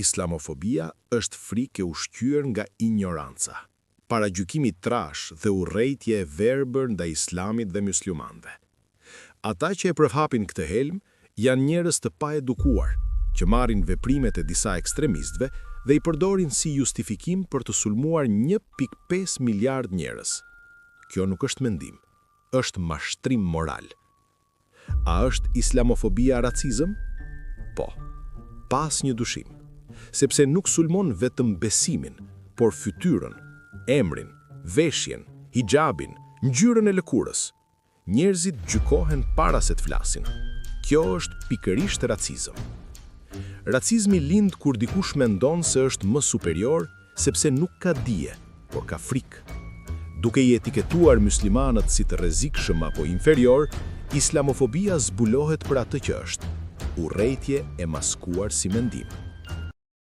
Islamofobia është frikë e ushqyer nga ignoranca, paragjykimi trash dhe urrëtie e verbër ndaj Islamit dhe myslimanëve. Ata që e përhapin këtë helm janë njerëz të paedukuar, që marrin veprimet e disa ekstremistëve dhe i përdorin si justifikim për të sulmuar 1.5 miliard njerëz. Kjo nuk është mendim, është mashtrim moral. A është islamofobia racizëm? Po, pas një dyshim. Sepse nuk sulmon vetëm besimin, por fytyrën, emrin, veshjen, hijabin, ngjyrën e lëkurës. Njerëzit gjykohen para se të flasin. Kjo është pikërisht racizëm. Racizmi lind kur dikush mendon se është më superior sepse nuk ka dije, por ka frikë. Duke i etiketuar muslimanët si të rrezikshëm apo inferior, islamofobia zbulohet për atë që është, urrëtie e maskuar si mendim.